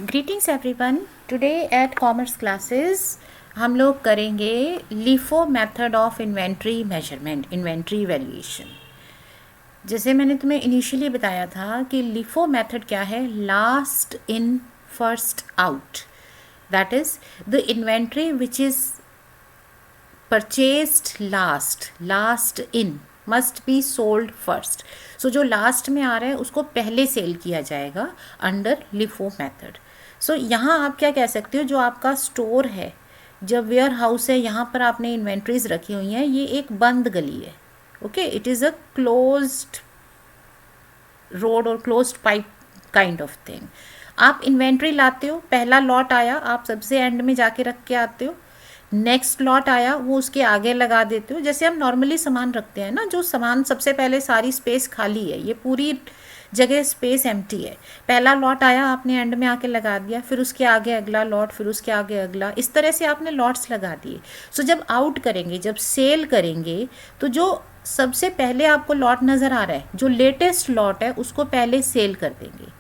Greetings everyone. Today at commerce classes हम लोग करेंगे LIFO method of inventory measurement, inventory valuation. जैसे मैंने तुम्हें इनिशियली बताया था कि LIFO मेथड क्या है, last in first out. That is the inventory which is purchased last in must be sold first. So जो लास्ट में आ रहा है उसको पहले सेल किया जाएगा अंडर LIFO मेथड। सो यहाँ आप क्या कह सकते हो, जो आपका स्टोर है, जब वेयर हाउस है, यहाँ पर आपने इन्वेंट्रीज रखी हुई हैं, ये एक बंद गली है। Okay, it is a closed road और closed pipe kind of thing. आप इन्वेंट्री लाते हो, पहला लॉट आया, आप सबसे एंड में जाके रख के आते हो। नेक्स्ट लॉट आया, वो उसके आगे लगा देते हो। जैसे हम नॉर्मली सामान रखते हैं ना, जो सामान सबसे पहले सारी स्पेस खाली है, ये पूरी जगह स्पेस एम्प्टी है, पहला लॉट आया, आपने एंड में आके लगा दिया, फिर उसके आगे अगला लॉट, फिर उसके आगे अगला, इस तरह से आपने लॉट्स लगा दिए। सो जब आउट करेंगे, जब सेल करेंगे, तो जो सबसे पहले आपको लॉट नज़र आ रहा है, जो लेटेस्ट लॉट है, उसको पहले सेल कर देंगे।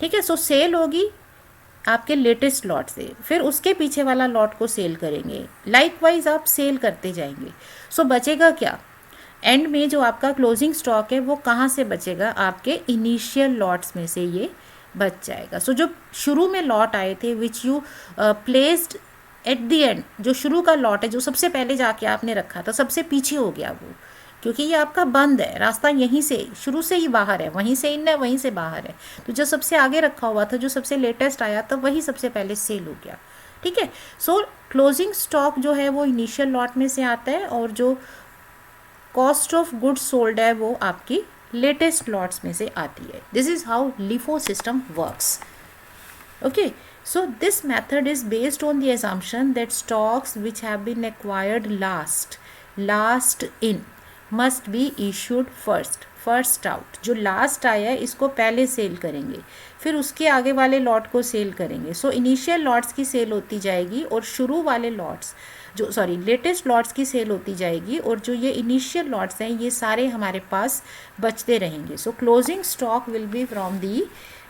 ठीक है, सो सेल होगी आपके लेटेस्ट लॉट से, फिर उसके पीछे वाला लॉट को सेल करेंगे। लाइकवाइज आप सेल करते जाएंगे। सो बचेगा क्या एंड में, जो आपका क्लोजिंग स्टॉक है वो कहाँ से बचेगा, आपके इनिशियल लॉट्स में से ये बच जाएगा। सो जो शुरू में लॉट आए थे which you placed at the end, जो शुरू का लॉट है, जो सबसे पहले जाके आपने रखा था, सबसे पीछे हो गया वो, क्योंकि ये आपका बंद है, रास्ता यहीं से शुरू से ही बाहर है, वहीं से इन है, वहीं से बाहर है। तो जो सबसे आगे रखा हुआ था, जो सबसे लेटेस्ट आया था, वही सबसे पहले सेल हो गया। ठीक है, सो क्लोजिंग स्टॉक जो है वो इनिशियल लॉट में से आता है, और जो कॉस्ट ऑफ गुड्स सोल्ड है वो आपकी लेटेस्ट लॉट्स में से आती है। This is how LIFO system works. Okay, so this method is based on the assumption that stocks which have been acquired last in must be issued first out। जो last आया है इसको पहले cell करेंगे, फिर उसके आगे वाले लॉट को सेल करेंगे। सो इनिशियल लॉट्स की सेल होती जाएगी, और शुरू वाले लॉट्स लेटेस्ट लॉट्स की सेल होती जाएगी, और जो ये इनिशियल लॉट्स हैं ये सारे हमारे पास बचते रहेंगे। सो closing stock will be from the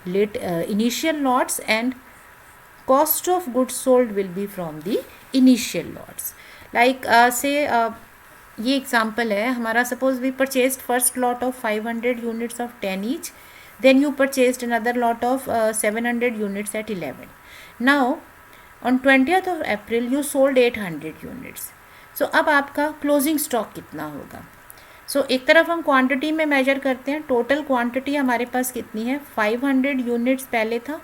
initial lots and cost of goods sold will be from the initial lots। like say ये एग्जाम्पल है हमारा, suppose we purchased first lot of 500 units of 10 each, then you purchased another lot of 700 units at 11। Now on 20th of April you sold 800 units. So अब आपका closing stock कितना होगा। सो एक तरफ हम क्वांटिटी में मेजर करते हैं, टोटल क्वांटिटी हमारे पास कितनी है, 500 यूनिट्स पहले था,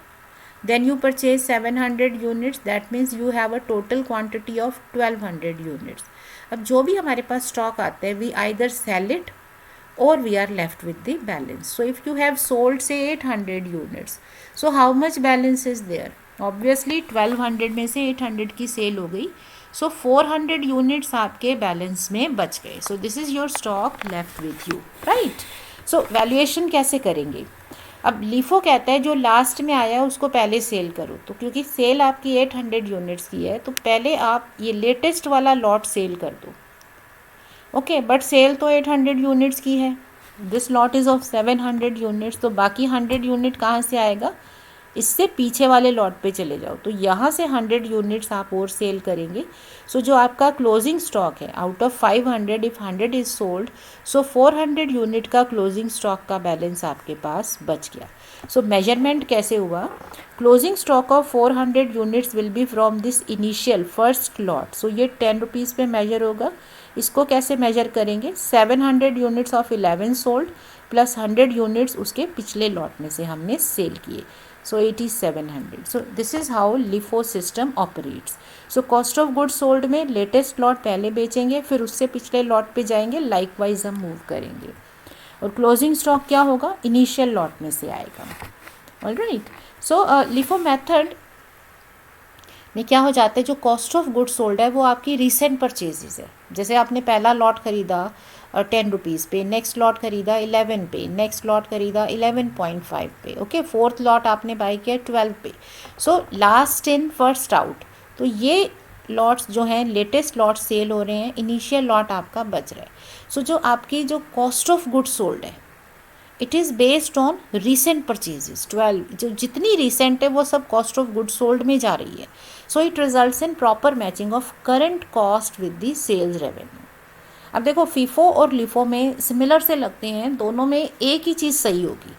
then you purchase 700 units, that means you have a total quantity of 1200 units. अब जो भी हमारे पास स्टॉक आता है, we either sell it or we are left with the balance. So if you have sold say 800 units, so how much balance is there, obviously 1200 में से 800 की सेल हो गई, सो 400 यूनिट्स आपके बैलेंस में बच गए। So this is your stock left with you, right. So valuation कैसे करेंगे। अब LIFO कहता है जो लास्ट में आया उसको पहले सेल करो, तो क्योंकि सेल आपकी 800 यूनिट्स की है, तो पहले आप ये लेटेस्ट वाला लॉट सेल कर दो। ओके, बट सेल तो 800 यूनिट्स की है, this lot is of 700 units, तो बाकी 100 यूनिट कहाँ से आएगा, इससे पीछे वाले लॉट पे चले जाओ, तो यहाँ से 100 यूनिट्स आप और सेल करेंगे। सो जो आपका क्लोजिंग स्टॉक है, out of 500 if 100 is sold, so 400 unit का क्लोजिंग स्टॉक का बैलेंस आपके पास बच गया। सो मेजरमेंट कैसे हुआ, closing stock of 400 units will be from this initial first lot. So ये 10 रुपीज़ पे मेजर होगा। इसको कैसे मेजर करेंगे, 700 units of 11 sold plus 100 units उसके पिछले लॉट में से हमने सेल किए, so 8700। so this is how LIFO system operates। so cost of goods sold में लेटेस्ट लॉट पहले बेचेंगे, फिर उससे पिछले लॉट पे जाएंगे, लाइकवाइज हम मूव करेंगे, और क्लोजिंग स्टॉक क्या होगा, इनिशियल लॉट में से आएगा। ऑलराइट, सो LIFO मेथड में क्या हो जाता है, जो कॉस्ट ऑफ गुड्स सोल्ड है वो आपकी रिसेंट परचेजेस है। जैसे आपने पहला लॉट खरीदा 10 रुपीज़ पे, नेक्स्ट लॉट खरीदा 11 पे, नेक्स्ट लॉट खरीदा 11.5 पे, ओके, फोर्थ लॉट आपने बाई किया 12 पे। So last in first out, तो ये लॉट्स जो हैं लेटेस्ट लॉट सेल हो रहे हैं, इनिशियल लॉट आपका बच रहा है। सो जो आपकी जो कॉस्ट ऑफ गुड्स सोल्ड है, it is based on recent purchases. 12 जो जितनी रीसेंट है वो सब कॉस्ट ऑफ गुड सोल्ड में जा रही है। So it results in proper matching of current cost with the sales revenue. अब देखो फीफो और लिफो में सिमिलर से लगते हैं, दोनों में एक ही चीज़ सही होगी।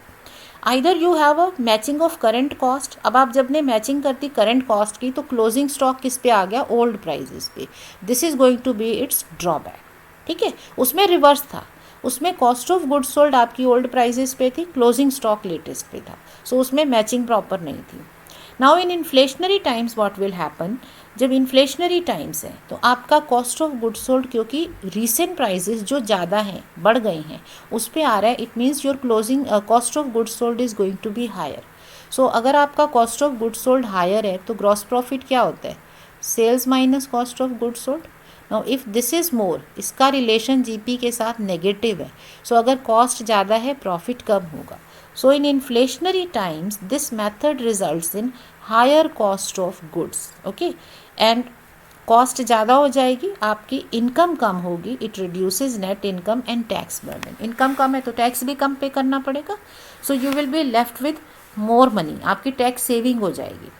Either you have a matching of current cost. अब आप जब ने मैचिंग करती करंट कॉस्ट की तो क्लोजिंग स्टॉक किस पे आ गया, ओल्ड प्राइजेस पे। This is going to be its drawback. ठीक है, उसमें रिवर्स था, उसमें कॉस्ट ऑफ गुड सोल्ड आपकी ओल्ड प्राइजेस पे थी, क्लोजिंग स्टॉक लेटेस्ट पे था। सो उसमें मैचिंग प्रॉपर नहीं थी। Now in inflationary times what will happen, जब इन्फ्लेशनरी टाइम्स है तो आपका कॉस्ट ऑफ गुड सोल्ड क्योंकि रीसेंट प्राइजेस जो ज़्यादा हैं, बढ़ गई हैं, उस पर आ रहा है। It means your closing cost of good sold is going to be higher. So अगर आपका cost of good sold higher है तो ग्रॉस प्रॉफिट क्या होता है, sales minus cost of good sold. Now if this is more, इसका relation GP के साथ नेगेटिव है। सो अगर कॉस्ट ज़्यादा है प्रॉफिट कम होगा। So in inflationary times this method results in higher cost of goods. Okay, and cost ज़्यादा हो जाएगी, आपकी इनकम कम होगी। It reduces net income and tax burden. Income कम है तो टैक्स भी कम पे करना पड़ेगा। So you will be left with more money, आपकी टैक्स सेविंग हो जाएगी।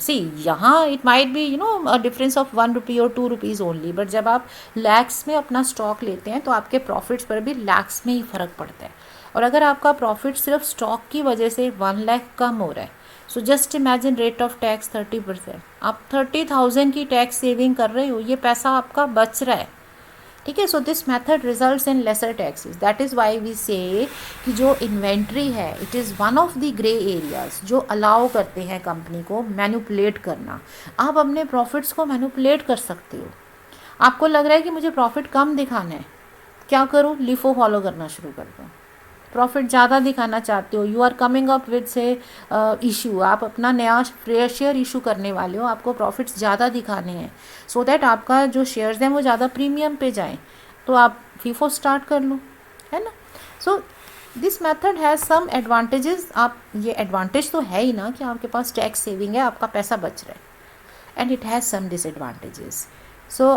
सी यहाँ it might be a difference of 1 rupee और 2 रुपीज़ ओनली, बट जब आप लैक्स में अपना स्टॉक लेते हैं तो आपके प्रॉफिट्स पर भी लैक्स में ही फ़र्क पड़ता है। और अगर आपका प्रॉफिट सिर्फ स्टॉक की वजह से 1 लाख कम हो रहा है, so just imagine rate of tax 30%। आप 30,000 की टैक्स सेविंग कर रहे हो, ये पैसा आपका बच रहा है। ठीक है, so this method results in lesser taxes. That is why we say कि जो इन्वेंट्री है it is one of the grey areas जो अलाउ करते हैं कंपनी को मैनिपुलेट करना। आप अपने प्रॉफिट्स को मैनिपुलेट कर सकते हो। आपको लग रहा है कि मुझे प्रॉफिट कम दिखाना है, क्या करूँ, लिफो फॉलो करना शुरू कर दो। प्रॉफिट ज़्यादा दिखाना चाहते हो, you are coming up with say issue, आप अपना नया फ्रेश शेयर इशू करने वाले हो, आपको प्रॉफिट्स ज़्यादा दिखाने हैं सो दैट आपका जो शेयर्स हैं वो ज़्यादा प्रीमियम पे जाएं, तो आप फीफो स्टार्ट कर लो, है ना। So this method has some advantages. आप ये एडवांटेज तो है ही ना कि आपके पास टैक्स सेविंग है, आपका पैसा बच रहा है, and it has some disadvantages. So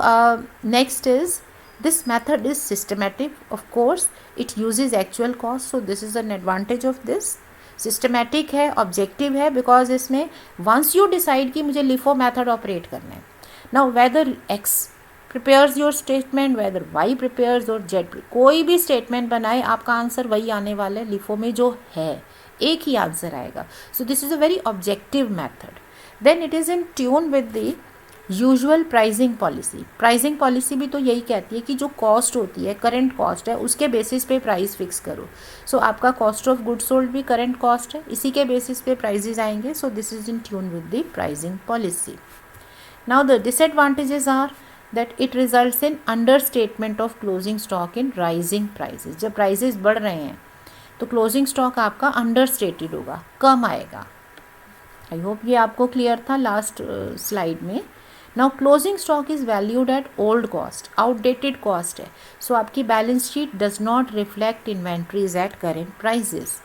next is this method is systematic, of course it uses actual cost, so this is an advantage of this। systematic है, objective है, because इसमें once you decide कि मुझे LIFO method operate करना है, now whether X prepares your statement, whether Y prepares or Z, कोई भी statement बनाए आपका आंसर वही आने वाला है। LIFO में जो है एक ही आंसर आएगा। so this is a very objective method। then it is in tune with the usual pricing policy. Pricing policy भी तो यही कहती है कि जो कॉस्ट होती है, करंट कॉस्ट है, उसके बेसिस पे प्राइस फिक्स करो। सो आपका कॉस्ट ऑफ गुड सोल्ड भी करंट कॉस्ट है, इसी के बेसिस पे प्राइजेज आएंगे। So this is in tune with the pricing policy. Now the disadvantages are that it results in understatement of closing stock in rising prices. जब prices बढ़ रहे हैं तो क्लोजिंग स्टॉक आपका अंडर स्टेटेड होगा, कम आएगा। आई होप ये आपको क्लियर था लास्ट स्लाइड में। Now closing stock is valued at old cost, outdated cost है। सो आपकी balance sheet does not reflect inventories at current prices.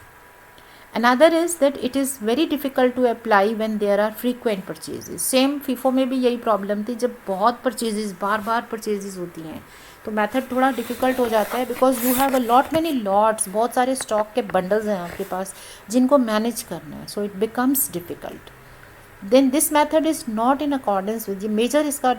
Another is that it is very difficult to apply when there are frequent purchases. Same FIFO में भी यही problem थी, जब बहुत purchases, बार बार purchases होती हैं तो मेथड थोड़ा डिफिकल्ट हो जाता है, because you have a lot many lots, बहुत सारे स्टॉक के बंडल्स हैं आपके पास जिनको मैनेज करना है। So it becomes difficult. then this method is not in accordance with the major इसका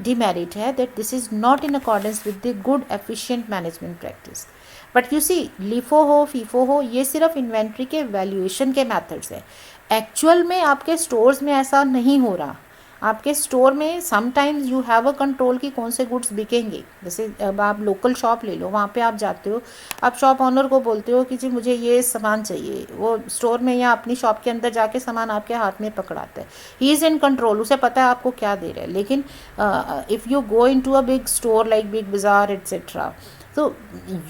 demerit है that this is not in accordance with the good efficient management practice। but you see LIFO हो, FIFO हो, ये सिर्फ inventory के valuation के methods हैं। Actual में आपके स्टोर्स में ऐसा नहीं हो रहा। आपके स्टोर में sometimes you have a control कि कौन से गुड्स बिकेंगे। जैसे अब आप लोकल शॉप ले लो, वहाँ पे आप जाते हो, आप शॉप ऑनर को बोलते हो कि जी मुझे ये सामान चाहिए, वो स्टोर में या अपनी शॉप के अंदर जाके सामान आपके हाथ में पकड़ाता है। ही इज़ इन कंट्रोल, उसे पता है आपको क्या दे रहा है। लेकिन if you go into a big store like Big Bazaar etcetera, तो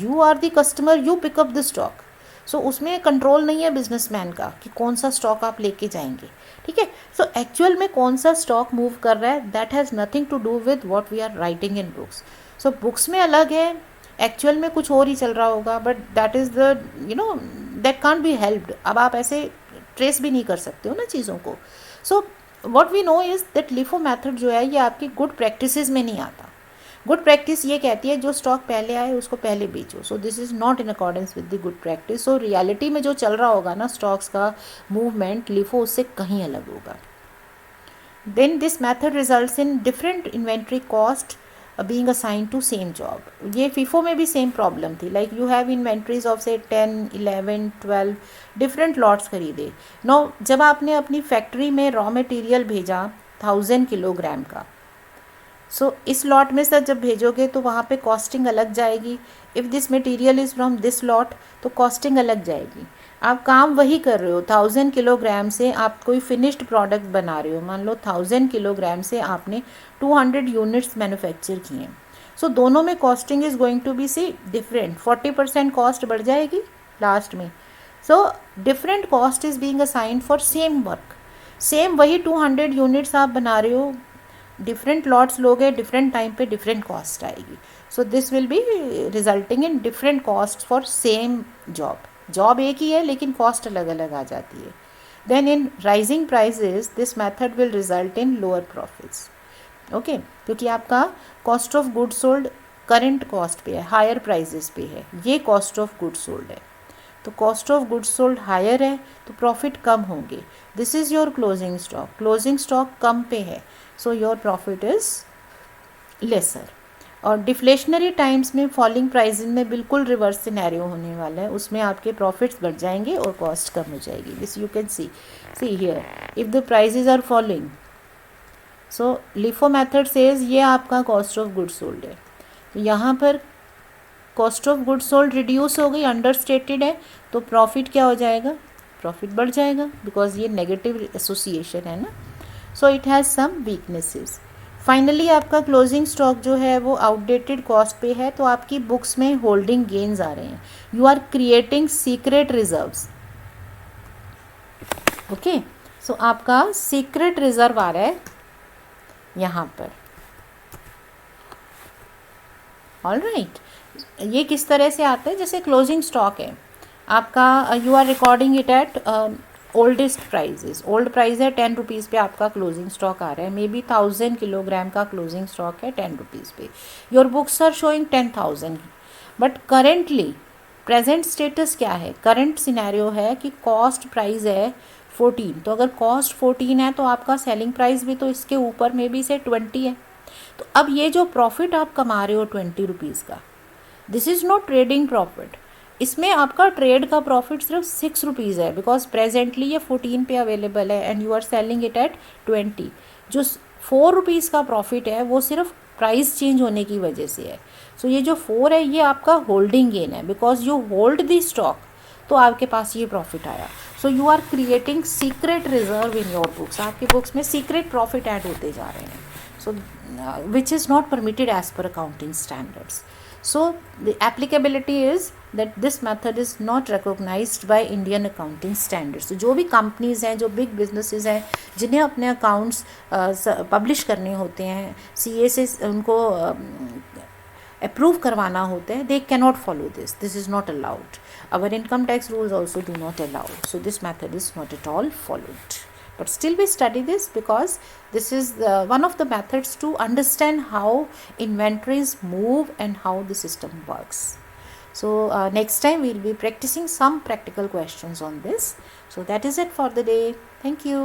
you are the customer, you pick up the stock. So उसमें कंट्रोल नहीं है बिजनेसमैन का कि कौन सा स्टॉक आप लेके जाएंगे। ठीक है, सो एक्चुअल में कौन सा स्टॉक मूव कर रहा है that has nothing to do with what we are writing in books. So books में अलग है, एक्चुअल में कुछ और ही चल रहा होगा, but that is the that can't be helped. अब आप ऐसे ट्रेस भी नहीं कर सकते हो ना चीज़ों को। So what we know is that LIFO method जो है ये आपकी गुड प्रैक्टिसेस में नहीं आता। गुड प्रैक्टिस ये कहती है जो स्टॉक पहले आए उसको पहले बेचो. So this is not in accordance with the good practice. So reality में जो चल रहा होगा ना स्टॉक्स का मूवमेंट, लिफो उससे कहीं अलग होगा. Then this method results in different inventory cost being assigned to same job. ये FIFO में भी सेम प्रॉब्लम थी. Like you have inventories of say 10, 11, 12 different lots खरीदे. नो जब आपने अपनी फैक्ट्री में रॉ मटेरियल भेजा 1000 किलोग्राम का, सो इस लॉट में सर जब भेजोगे तो वहाँ पे कॉस्टिंग अलग जाएगी. If this material is from this lot तो कॉस्टिंग अलग जाएगी. आप काम वही कर रहे हो. 1000 किलोग्राम से आप कोई फिनिश्ड प्रोडक्ट बना रहे हो. मान लो 1000 किलोग्राम से आपने 200 यूनिट्स मैन्युफैक्चर किए. सो दोनों में costing is going to be see different. 40% cost बढ़ जाएगी लास्ट में. So different cost is being assigned for same work. Same वही 200 यूनिट्स आप बना रहे हो, डिफरेंट लॉट्स लोगे, डिफरेंट टाइम पे डिफरेंट कॉस्ट आएगी. So this will be resulting in different cost for same job. Job एक ही है लेकिन कॉस्ट अलग अलग आ जाती है. Then in rising prices this method will result in lower profits. Okay, क्योंकि आपका cost of good sold current cost पे है, हायर प्राइजेस पे है. ये कॉस्ट ऑफ गुड सोल्ड है. तो cost of good sold higher है तो प्रॉफिट कम होंगे. This is your closing stock. Closing stock कम पे है, so your profit is lesser. और डिफ्लेशनरी टाइम्स में फॉलिंग प्राइसिंग में बिल्कुल रिवर्स सिनेरियो होने वाला है. उसमें आपके प्रॉफिट्स बढ़ जाएंगे और कॉस्ट कम हो जाएगी. This you can see here if the prices are falling. So LIFO method says ये आपका कॉस्ट ऑफ गुड सोल्ड है. तो यहाँ पर cost of good sold reduce हो गई, अंडर स्टेटेड है, तो प्रॉफिट क्या हो जाएगा, प्रॉफिट बढ़ जाएगा, बिकॉज ये नेगेटिव एसोसिएशन है ना. So it has some weaknesses. Finally आपका क्लोजिंग स्टॉक जो है वो आउटडेटेड कॉस्ट पे है, तो आपकी बुक्स में होल्डिंग गेन्स आ रहे हैं. You are creating secret reserves. Okay, so आपका सीक्रेट रिजर्व आ रहा है यहाँ पर. ऑल राइट, ये किस तरह से आता है, जैसे क्लोजिंग स्टॉक है आपका, you are recording it at oldest prices. Old price है 10 रुपीज़ पे आपका क्लोजिंग स्टॉक आ रहा है. मे बी 1000 किलोग्राम का क्लोजिंग स्टॉक है 10 रुपीज़ पे. Your books are showing 10,000. But currently present status क्या है, करंट सिनेरियो है कि कॉस्ट प्राइस है 14. तो अगर कॉस्ट 14 है तो आपका सेलिंग प्राइस भी तो इसके ऊपर में भी से 20 है. तो अब ये जो प्रॉफिट आप कमा रहे हो 20 रुपीज़ का, this is not trading profit. इसमें आपका ट्रेड का प्रॉफिट सिर्फ 6 रुपीज़ है, बिकॉज प्रेजेंटली ये 14 पे अवेलेबल है and you are selling it at 20. जो 4 रुपीज़ का प्रॉफिट है वो सिर्फ प्राइस चेंज होने की वजह से है. सो ये जो 4 है ये आपका होल्डिंग गेन है, because you hold the stock, तो आपके पास ये प्रॉफिट आया. So you are creating secret reserve in your books. आपके बुक्स में सीक्रेट प्रॉफिट ऐड होते जा रहे हैं. So which is not permitted as per accounting standards. So the applicability is that this method is not recognized by Indian accounting standards. तो जो भी companies हैं, जो बिग बिजनेसेस हैं, जिन्हें अपने अकाउंट्स पब्लिश करने होते हैं, CA से उनको अप्रूव करवाना होता है, they cannot follow this. This is not allowed. Our income tax rules also do not allow. So this method is not at all followed. But still we study this because this is one of the methods to understand how inventories move and how the system works. So next time we'll be practicing some practical questions on this. So that is it for the day. Thank you.